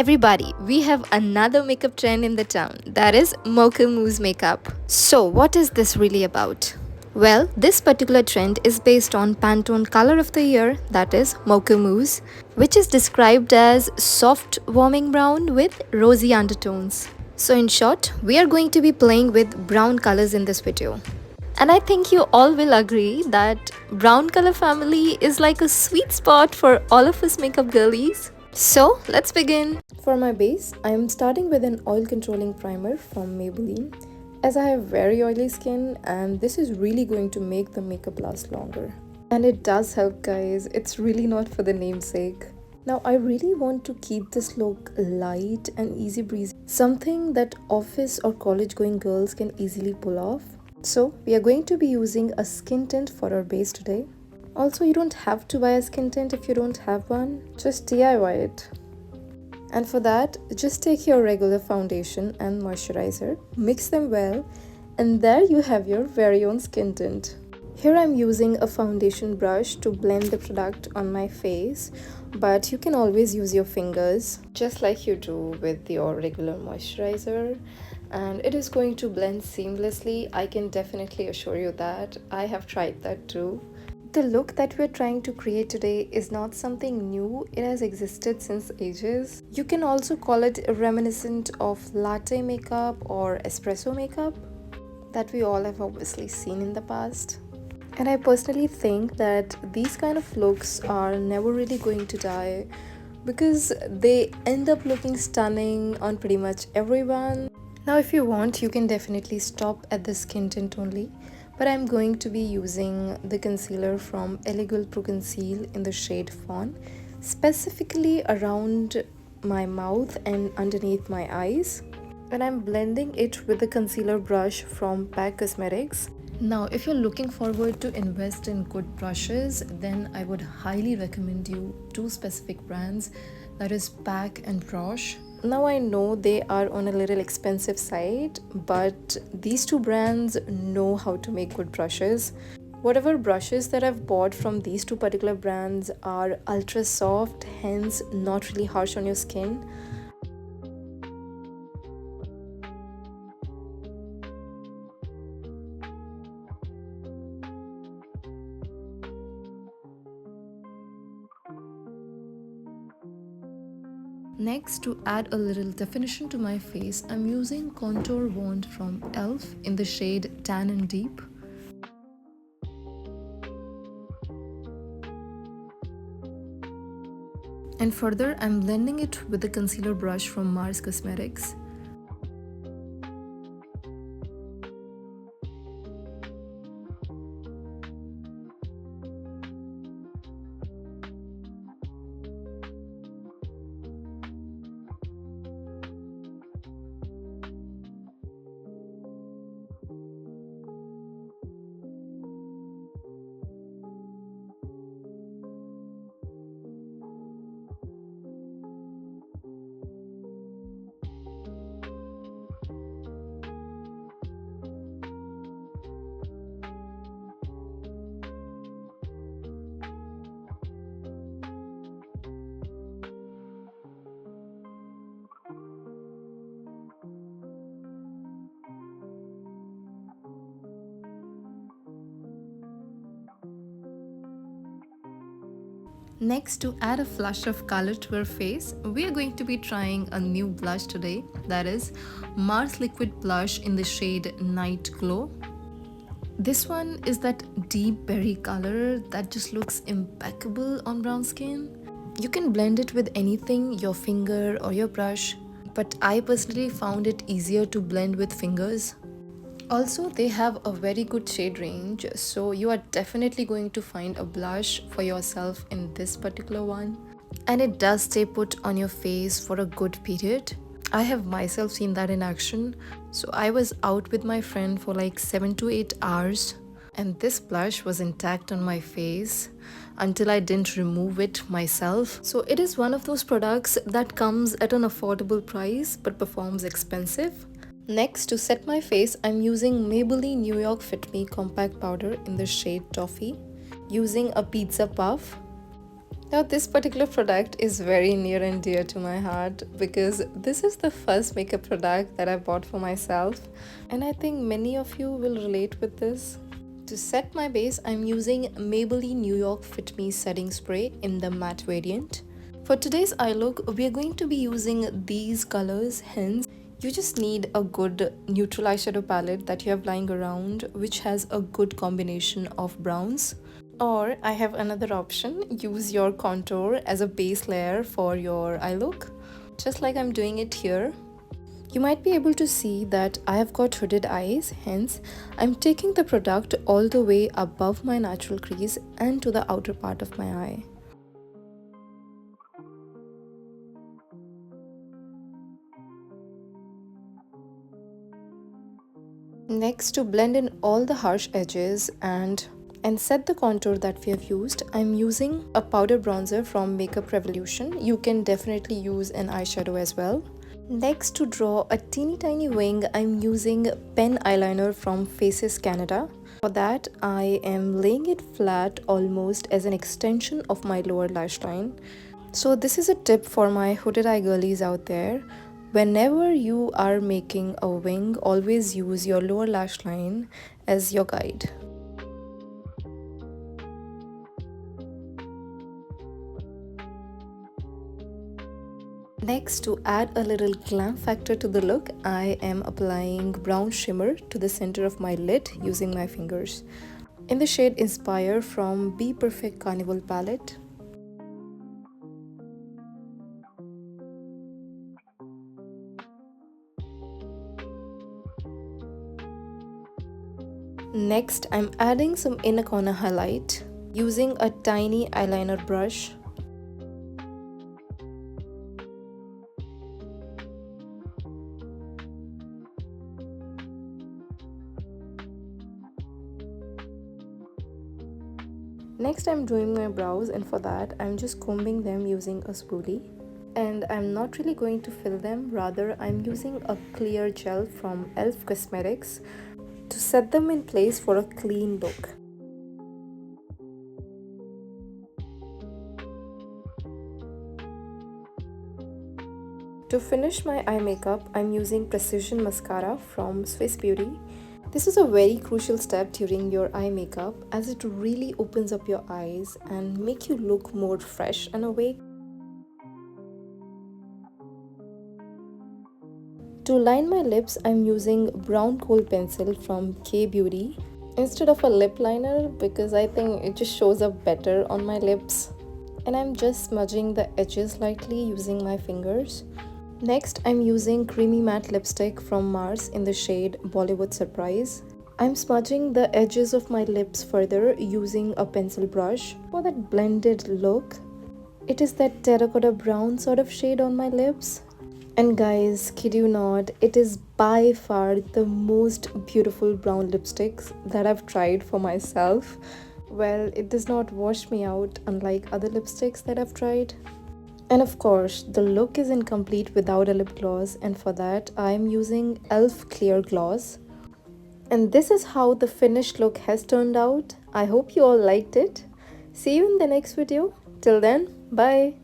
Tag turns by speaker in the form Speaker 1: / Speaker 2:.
Speaker 1: Everybody, we have another makeup trend in the town, that is Mocha mousse makeup. So, what is this really about? Well, this particular trend is based on Pantone color of the year, that is Mocha mousse, which is described as soft warming brown with rosy undertones. So, in short, we are going to be playing with brown colors in this video. And I think you all will agree that brown color family is like a sweet spot for all of us makeup girlies. So, let's begin. For my base, I am starting with an oil controlling primer from Maybelline, as I have very oily skin and this is really going to make the makeup last longer. And it does help, guys, it's really not for the namesake. Now I really want to keep this look light and easy breezy, something that office or college going girls can easily pull off. So we are going to be using a skin tint for our base today. Also, you don't have to buy a skin tint if you don't have one, just DIY it. And for that, just take your regular foundation and moisturizer, mix them well, and there you have your very own skin tint. Here I'm using a foundation brush to blend the product on my face, but you can always use your fingers, just like you do with your regular moisturizer. And it is going to blend seamlessly. I can definitely assure you that. I have tried that too. The look that we're trying to create today is not something new, it has existed since ages. You can also call it reminiscent of latte makeup or espresso makeup that we all have obviously seen in the past. And I personally think that these kind of looks are never really going to die because they end up looking stunning on pretty much everyone. Now if you want, you can definitely stop at the skin tint only. But I'm going to be using the concealer from Elegant Pro Conceal in the shade Fawn, specifically around my mouth and underneath my eyes. And I'm blending it with the concealer brush from PAC Cosmetics. Now, if you're looking forward to invest in good brushes, then I would highly recommend you two specific brands, that is PAC and Brosh. Now I know they are on a little expensive side, but these two brands know how to make good brushes. Whatever brushes that I've bought from these two particular brands are ultra soft, hence not really harsh on your skin. Next, to add a little definition to my face, I'm using Contour Wand from e.l.f. in the shade Tan and Deep. And further, I'm blending it with the concealer brush from Mars Cosmetics. Next, to add a flush of color to her face, we are going to be trying a new blush today, that is Mars Liquid Blush in the shade Night Glow. This one is that deep berry color that just looks impeccable on brown skin. You can blend it with anything, your finger or your brush, but I personally found it easier to blend with fingers. Also, they have a very good shade range, so you are definitely going to find a blush for yourself in this particular one. And it does stay put on your face for a good period. I have myself seen that in action. So I was out with my friend for like 7 to 8 hours and this blush was intact on my face until I didn't remove it myself. So it is one of those products that comes at an affordable price but performs expensive. Next, to set my face, I'm using Maybelline New York Fit Me Compact Powder in the shade Toffee, using a pizza puff. Now, this particular product is very near and dear to my heart because this is the first makeup product that I bought for myself, and I think many of you will relate with this. To set my base, I'm using Maybelline New York Fit Me setting spray in the matte variant. For today's eye look, we are going to be using these colors, hence you just need a good neutral eyeshadow palette that you have lying around which has a good combination of browns. Or I have another option, use your contour as a base layer for your eye look, just like I'm doing it here. You might be able to see that I have got hooded eyes, hence I'm taking the product all the way above my natural crease and to the outer part of my eye. Next, to blend in all the harsh edges and set the contour that we have used, I'm using a powder bronzer from Makeup Revolution. You can definitely use an eyeshadow as well. Next, to draw a teeny tiny wing, I'm using pen eyeliner from Faces Canada. For that, I am laying it flat almost as an extension of my lower lash line. So this is a tip for my hooded eye girlies out there. Whenever you are making a wing, always use your lower lash line as your guide. Next, to add a little glam factor to the look, I am applying brown shimmer to the center of my lid using my fingers in the shade Inspire from Be Perfect Carnival palette. Next, I'm adding some inner corner highlight using a tiny eyeliner brush. Next, I'm doing my brows, and for that I'm just combing them using a spoolie. And I'm not really going to fill them, rather I'm using a clear gel from e.l.f. Cosmetics to set them in place for a clean look. To finish my eye makeup, I'm using Precision Mascara from Swiss Beauty. This is a very crucial step during your eye makeup as it really opens up your eyes and make you look more fresh and awake. To line my lips, I'm using brown kohl pencil from K Beauty instead of a lip liner because I think it just shows up better on my lips. And I'm just smudging the edges lightly using my fingers. Next, I'm using creamy matte lipstick from Mars in the shade Bollywood Surprise. I'm smudging the edges of my lips further using a pencil brush for that blended look. It is that terracotta brown sort of shade on my lips. And guys, kid you not, it is by far the most beautiful brown lipsticks that I've tried for myself. Well, it does not wash me out unlike other lipsticks that I've tried. And of course, the look is incomplete without a lip gloss, and for that I'm using e.l.f. Clear Gloss. And this is how the finished look has turned out. I hope you all liked it. See you in the next video. Till then, bye.